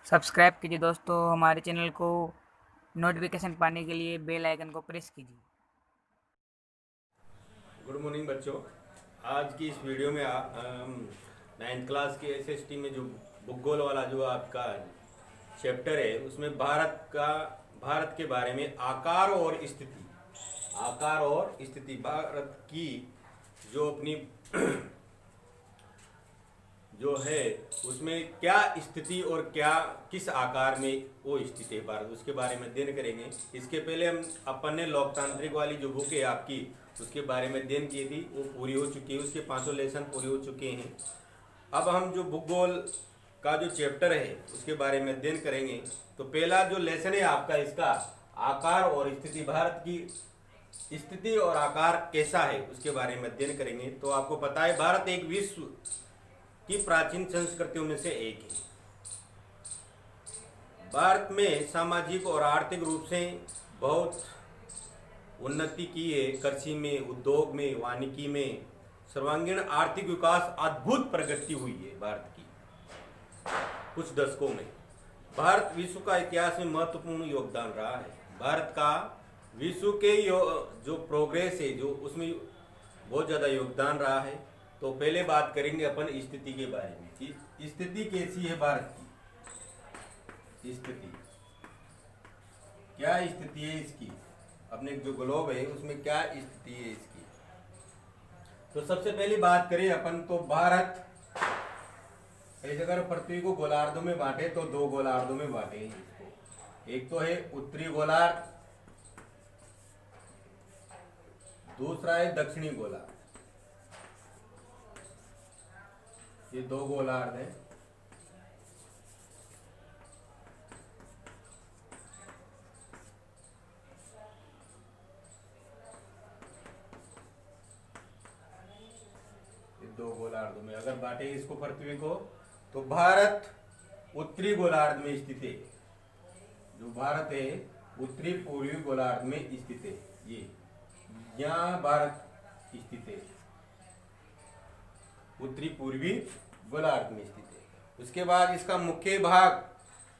Subscribe कीजिए दोस्तों हमारे चैनल को। नोटिफिकेशन पाने के लिए बेल आइकन को प्रेस कीजिए। गुड मॉर्निंग बच्चों। आज की इस वीडियो में नाइन्थ क्लास के एसएसटी में जो भूगोल वाला जो आपका चैप्टर है उसमें भारत के बारे में आकार और स्थिति भारत की जो अपनी जो है उसमें क्या स्थिति और क्या किस आकार में वो स्थिति है भारत, उसके बारे में अध्ययन करेंगे। इसके पहले अपन ने लोकतांत्रिक वाली जो बुक है आपकी उसके बारे में अध्ययन की थी, वो पूरी हो चुकी है, उसके 500 लेसन पूरे हो चुके हैं। अब हम जो भूगोल का जो चैप्टर है उसके बारे में अध्ययन करेंगे। तो पहला जो लेसन है आपका इसका आकार और स्थिति, भारत की स्थिति और आकार कैसा है उसके बारे में अध्ययन करेंगे। तो आपको पता है भारत एक विश्व की प्राचीन संस्कृतियों में से एक है। भारत में सामाजिक और आर्थिक रूप से बहुत उन्नति की है। कृषि में, उद्योग में, वानिकी में सर्वांगीण आर्थिक विकास, अद्भुत प्रगति हुई है भारत की कुछ दशकों में। भारत विश्व का इतिहास में महत्वपूर्ण योगदान रहा है। भारत का विश्व के जो प्रोग्रेस है जो उसमें बहुत ज़्यादा योगदान रहा है। तो पहले बात करेंगे अपन स्थिति के बारे में कि स्थिति कैसी है भारत की स्थिति, क्या स्थिति है इसकी, अपने जो ग्लोब है उसमें क्या स्थिति है इसकी। तो सबसे पहली बात करें अपन तो भारत ऐसे अगर पृथ्वी को गोलार्धों में बांटे तो दो गोलार्धों में बांटे इसको। एक तो है उत्तरी गोलार्ध, दूसरा है दक्षिणी गोलार्ध। ये दो गोलार्ध है। ये दो गोलार्धों में अगर बांटे इसको पृथ्वी को तो भारत उत्तरी गोलार्ध में स्थित है। जो भारत है उत्तरी पूर्वी गोलार्ध में स्थित है। ये यहाँ भारत स्थित है, उत्तरी पूर्वी गोलार्ध में स्थित है। उसके बाद इसका मुख्य भाग,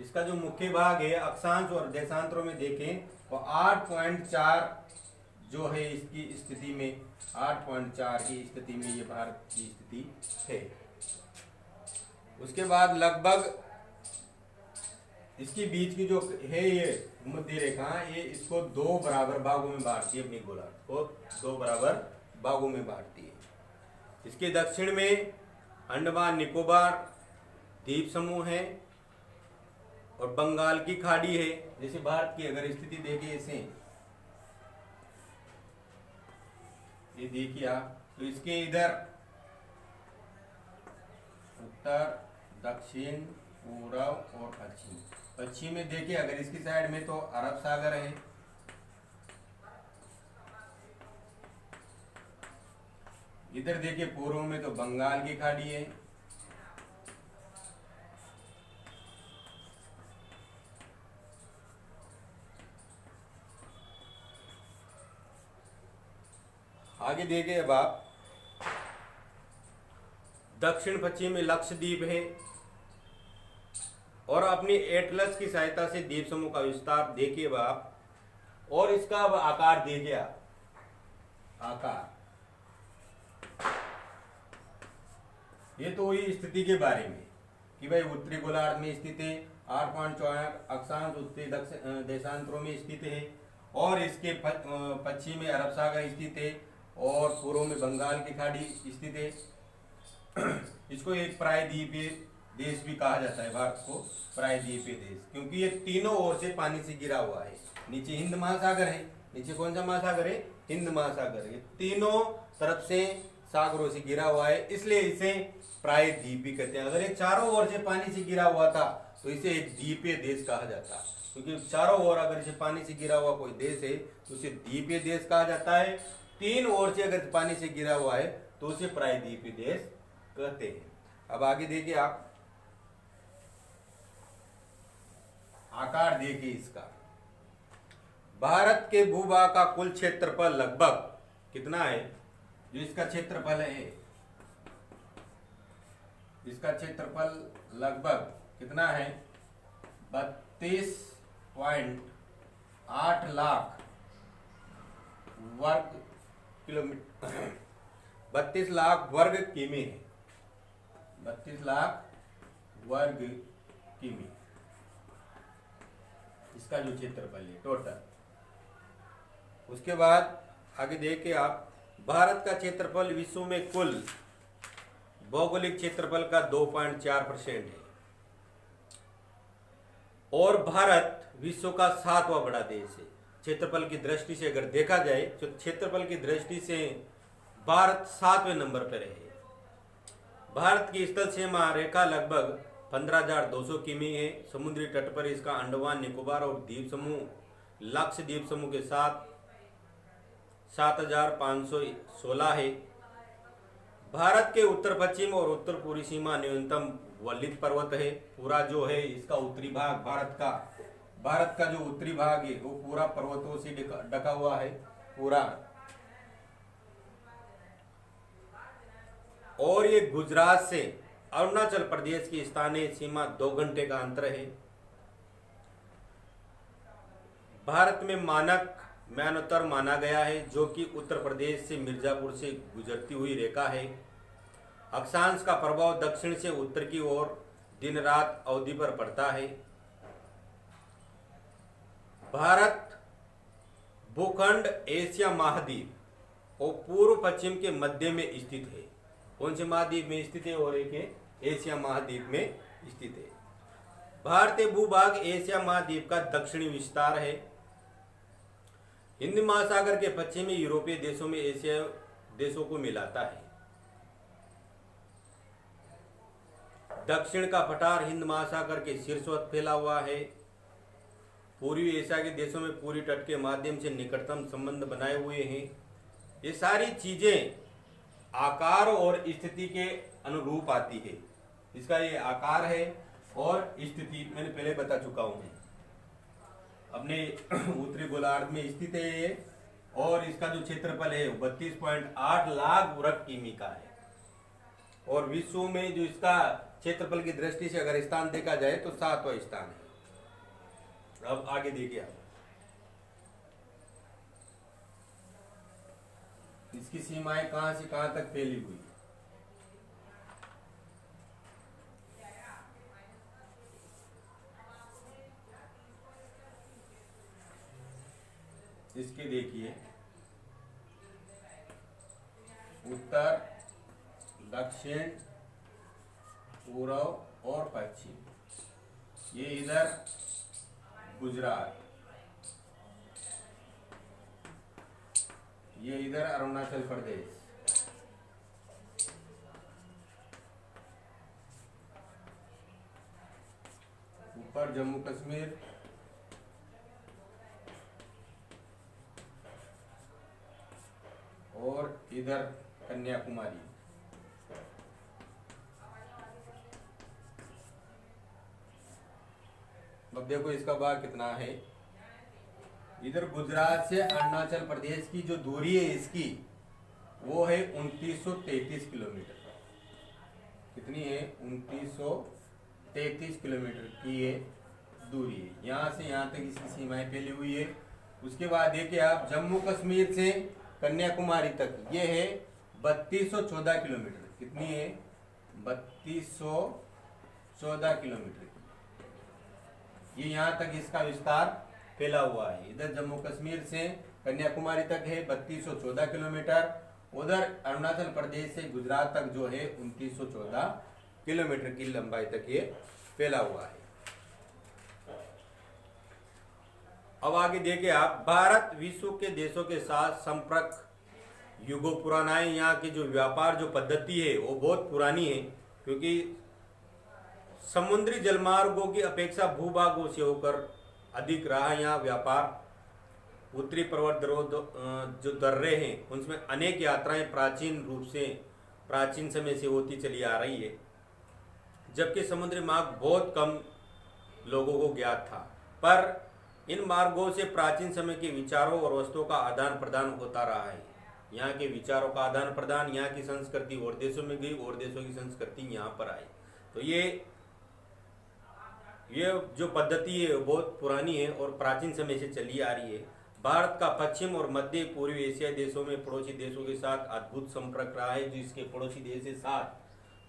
इसका जो मुख्य भाग है अक्षांश और देशांतरों में देखें तो 8.4 जो है इसकी स्थिति में, 8.4 की स्थिति में ये भारत की स्थिति है। उसके बाद लगभग इसके बीच की जो है ये मध्य रेखा, ये इसको दो बराबर भागों में बांटती है, अपनी गोलार्ध को दो बराबर भागों में बांटती है। इसके दक्षिण में अंडमान निकोबार द्वीप समूह है और बंगाल की खाड़ी है। जैसे भारत की अगर स्थिति देखें ऐसे, ये देखिए आप, तो इसके इधर उत्तर, दक्षिण, पूर्व और पश्चिम। पश्चिम में देखिए अगर इसकी साइड में तो अरब सागर है, इधर देखिए पूर्व में तो बंगाल की खाड़ी है, आगे देखिए अब आप दक्षिण पश्चिम में लक्षद्वीप है। और अपनी एटलस की सहायता से द्वीप समूह का विस्तार देखिए अब आप, और इसका अब आकार देखिए आप, आकार ये तो हुई स्थिति के बारे में कि भाई उत्तरी गोलार्ध में स्थित है, 8.4 अक्षांश उत्तरी देशांतरों में स्थित है, और इसके पश्चिम में अरब सागर स्थित है और पूर्व में बंगाल की खाड़ी स्थित है। इसको एक प्रायद्वीपीय देश भी कहा जाता है, भारत को प्रायद्वीपीय देश, क्योंकि ये तीनों ओर से पानी से घिरा हुआ है। नीचे हिंद महासागर है, नीचे कौन सा महासागर है, हिंद महासागर। ये तीनों तरफ से सागरों से घिरा हुआ है, इसलिए इसे प्रायद्वीपीय कहते हैं। अगर ये चारों ओर से पानी से घिरा हुआ था तो इसे एक द्वीपीय देश कहा जाता, क्योंकि चारों ओर अगर इसे पानी से घिरा हुआ कोई देश है तो उसे द्वीपीय देश कहा जाता है। तीन ओर से अगर पानी से घिरा हुआ है तो उसे प्रायद्वीपीय देश कहते हैं। अब आगे देखिए आप, आकार देखिए इसका। भारत के भूभाग का कुल क्षेत्रफल लगभग कितना है, जो इसका क्षेत्रफल है, इसका क्षेत्रफल लगभग कितना है 32.8 लाख वर्ग किलोमीटर 32 लाख वर्ग किमी है। 32 लाख वर्ग किमी इसका जो क्षेत्रफल है टोटल। उसके बाद आगे देखिए आप, भारत का क्षेत्रफल विश्व में कुल भौगोलिक क्षेत्रफल का 2.4% है और भारत विश्व का 7वां बड़ा देश है। क्षेत्रफल की दृष्टि से अगर देखा जाए तो क्षेत्रफल की दृष्टि से भारत 7वें नंबर पर है। भारत की स्थल सीमा रेखा लगभग 15,200 किमी है। समुद्री तट पर इसका अंडमान निकोबार और द्वीप समूह, लक्षद्वीप समूह के साथ 7,516 है। भारत के उत्तर पश्चिम और उत्तर पूर्वी सीमा न्यूनतम वलित पर्वत है। पूरा जो है इसका उत्तरी भाग भारत का जो उत्तरी भाग है वो पूरा पर्वतों से ढका हुआ है पूरा। और ये गुजरात से अरुणाचल प्रदेश की स्थानीय सीमा 2 घंटे का अंतर है। भारत में मानक म्यानोत्तर माना गया है जो कि उत्तर प्रदेश से मिर्जापुर से गुजरती हुई रेखा है। अक्षांश का प्रभाव दक्षिण से उत्तर की ओर दिन रात अवधि पर पड़ता है। भारत भूखंड एशिया महाद्वीप और पूर्व पश्चिम के मध्य में स्थित है। कौन से महाद्वीप में स्थित है? और एक है एशिया महाद्वीप में स्थित है। भारतीय भूभाग एशिया महाद्वीप का दक्षिणी विस्तार है। हिंद महासागर के पश्चिमी यूरोपीय देशों में एशिया देशों को मिलाता है। दक्षिण का पठार हिंद महासागर के शीर्षोत्तर फैला हुआ है। पूर्वी एशिया के देशों में पूरी तट के माध्यम से निकटतम संबंध बनाए हुए हैं। ये सारी चीजें आकार और स्थिति के अनुरूप आती है। इसका ये आकार है और स्थिति मैंने पहले बता चुका हूं। अपने उत्तरी गोलार्ध में स्थित है ये, और इसका जो क्षेत्रफल है 32.8 लाख वर्ग किमी का है। और विश्व में जो इसका क्षेत्रफल की दृष्टि से अगर स्थान देखा जाए तो 7वां स्थान है। अब आगे देखिए आप, इसकी सीमाएं कहां से कहां तक फैली हुई है। इसके देखिए उत्तर, दक्षिण, पूर्व और पश्चिम। ये इधर गुजरात, ये इधर अरुणाचल प्रदेश, ऊपर जम्मू कश्मीर, और इधर कन्याकुमारी। अब देखो इसका भाग कितना है। इधर गुजरात से अरुणाचल प्रदेश की जो दूरी है इसकी वो है 2933 किलोमीटर। कितनी है? 2933 किलोमीटर की ये दूरी है। यहाँ से यहाँ तक इसकी सीमाएं फैली हुई है। उसके बाद देखिए आप, जम्मू कश्मीर से कन्याकुमारी तक ये है 3214 किलोमीटर। कितनी है? 3214 किलोमीटर। ये यहाँ तक इसका विस्तार फैला हुआ है। इधर जम्मू कश्मीर से कन्याकुमारी तक है 3214 किलोमीटर। उधर अरुणाचल प्रदेश से गुजरात तक जो है 2914 किलोमीटर की लंबाई तक ये फैला हुआ है। अब आगे देखिए आप, भारत विश्व के देशों के साथ संपर्क युगों पुराना है। यहाँ की जो व्यापार जो पद्धति है वो बहुत पुरानी है, क्योंकि समुद्री जलमार्गों की अपेक्षा भूभागों से होकर अधिक रहा यहाँ व्यापार। उत्तरी पर्वत जो दर्रे हैं उनमें अनेक यात्राएं प्राचीन समय से होती चली आ रही है, जबकि समुद्री मार्ग बहुत कम लोगों को ज्ञात था। पर इन मार्गों से प्राचीन समय के विचारों और वस्तुओं का आदान प्रदान होता रहा है। यहाँ के विचारों का आदान प्रदान, यहाँ की संस्कृति और देशों में गई और देशों की संस्कृति यहाँ पर आई। तो ये ये जो पद्धति है बहुत पुरानी है और प्राचीन समय से चली आ रही है। भारत का पश्चिम और मध्य पूर्वी एशियाई देशों में पड़ोसी देशों के साथ अद्भुत संपर्क रहा है। जो इसके पड़ोसी देश है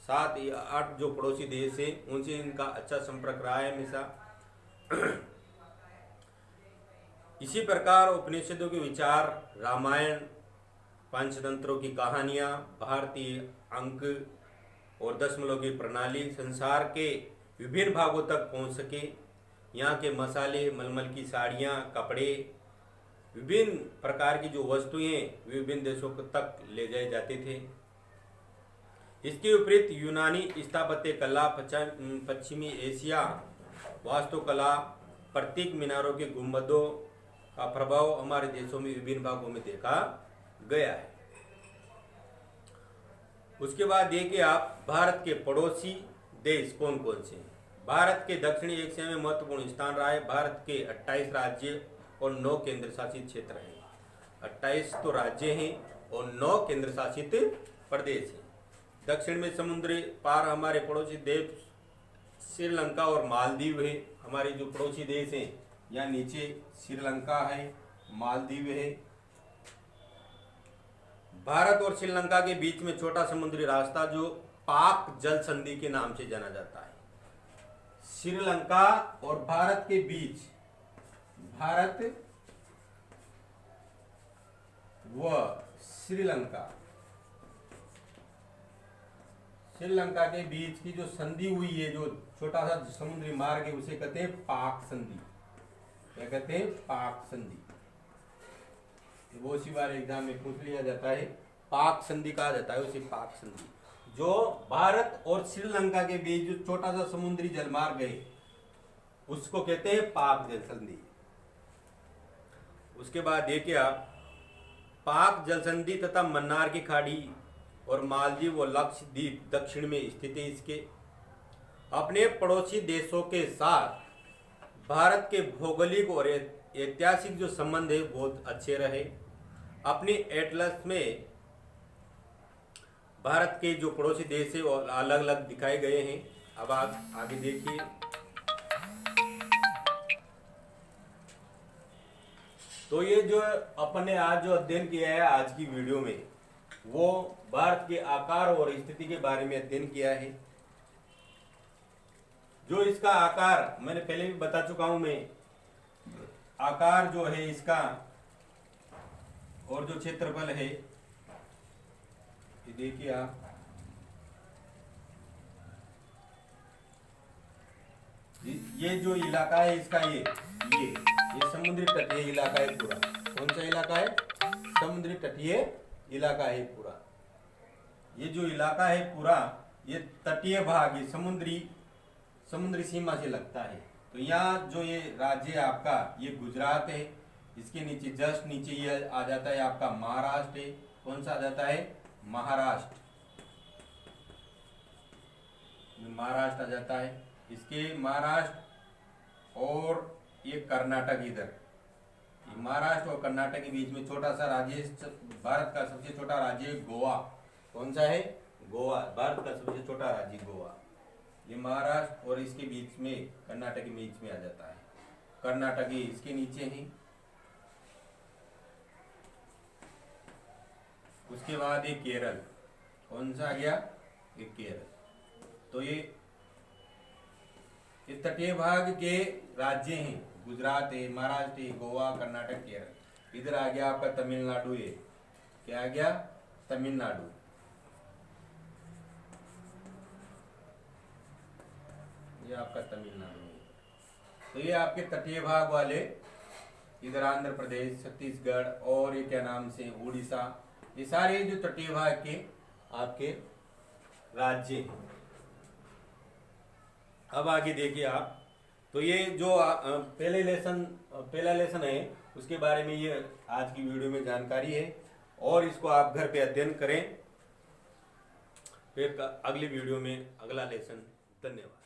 7 या 8 जो पड़ोसी देश है उनसे इनका अच्छा संपर्क रहा है हमेशा। इसी प्रकार उपनिषदों के विचार, रामायण, पंचतंत्रों की कहानियाँ, भारतीय अंक और दशमलव की प्रणाली संसार के विभिन्न भागों तक पहुंच सके। यहाँ के मसाले, मलमल की साड़ियाँ, कपड़े, विभिन्न प्रकार की जो वस्तुएं विभिन्न देशों तक ले जाए जाते थे। इसके विपरीत यूनानी स्थापत्य कला, पश्चिमी एशिया वास्तुकला, प्रतीक मीनारों के गुंबदों का प्रभाव हमारे देशों में विभिन्न भागों में देखा गया है। उसके बाद देखिए आप भारत के पड़ोसी देश कौन कौन से हैं। भारत के दक्षिणी एशिया में महत्वपूर्ण स्थान रहा है। भारत के 28 राज्य और 9 केंद्र शासित क्षेत्र हैं। 28 तो राज्य हैं और 9 केंद्र शासित प्रदेश हैं। दक्षिण में समुद्री पार हमारे पड़ोसी देश श्रीलंका और मालदीव है। हमारे जो पड़ोसी देश हैं यहाँ नीचे श्रीलंका है, मालदीव है। भारत और श्रीलंका के बीच में छोटा समुद्री रास्ता जो पाक जल संधि के नाम से जाना जाता है। श्रीलंका और भारत के बीच, भारत व श्रीलंका के बीच की जो संधि हुई है, जो छोटा सा समुद्री मार्ग है, उसे कहते हैं पाक संधि। क्या कहते हैं? पाक संधि। वो इसी बार एग्जाम में पूछ लिया जाता है। पाक संधि कहा जाता है उसे, पाक संधि। जो भारत और श्रीलंका के बीच जो छोटा सा समुद्री जलमार्ग है उसको कहते हैं पाक जल संधि। उसके बाद देखिए आप, पाक जल संधि तथा मन्नार की खाड़ी और मालदीव और लक्षद्वीप दक्षिण में स्थित है। इसके अपने पड़ोसी देशों के साथ भारत के भौगोलिक और ऐतिहासिक जो संबंध है बहुत अच्छे रहे। अपनी एटलस में भारत के जो पड़ोसी देश है वो अलग अलग दिखाए गए हैं। अब आप आगे देखिए। तो ये जो अपने आज जो अध्ययन किया है आज की वीडियो में, वो भारत के आकार और स्थिति के बारे में अध्ययन किया है। जो इसका आकार मैंने पहले भी बता चुका हूं मैं, आकार जो है इसका और जो क्षेत्रफल है, ये देखिए आप, ये जो इलाका है इसका ये समुद्री तटीय इलाका है पूरा। कौन सा इलाका है? समुद्री तटीय इलाका है पूरा। ये जो इलाका है पूरा, ये तटीय भाग, ये समुद्री सीमा से लगता है। तो यहाँ जो ये राज्य है आपका, ये गुजरात है। इसके नीचे जस्ट नीचे ये आ जाता है आपका महाराष्ट्र है। कौन सा आ जाता है? महाराष्ट्र आ जाता है। इसके महाराष्ट्र और ये कर्नाटक, इधर महाराष्ट्र और कर्नाटक के बीच में छोटा सा राज्य, भारत का सबसे छोटा राज्य गोवा। कौन सा है? गोवा। भारत का सबसे छोटा राज्य गोवा। ये महाराष्ट्र और इसके बीच में कर्नाटक के बीच में आ जाता है। कर्नाटक इसके नीचे ही। उसके बाद ये केरल। कौन सा आ गया? ये केरल। तो ये तटीय भाग के राज्य हैं, गुजरात है, महाराष्ट्र है, गोवा, कर्नाटक, केरल। इधर आ गया आपका तमिलनाडु। ये क्या आ गया? तमिलनाडु। ये आपका तमिलनाडु है। तो ये आपके तटीय भाग वाले, इधर आंध्र प्रदेश, छत्तीसगढ़ और ये क्या नाम से उड़ीसा, ये सारे जो तटीय भाग के आपके राज्य हैं। अब आगे देखिए आप, तो ये जो पहला लेसन है उसके बारे में ये आज की वीडियो में जानकारी है, और इसको आप घर पे अध्ययन करें। फिर अगली वीडियो में अगला लेसन। धन्यवाद।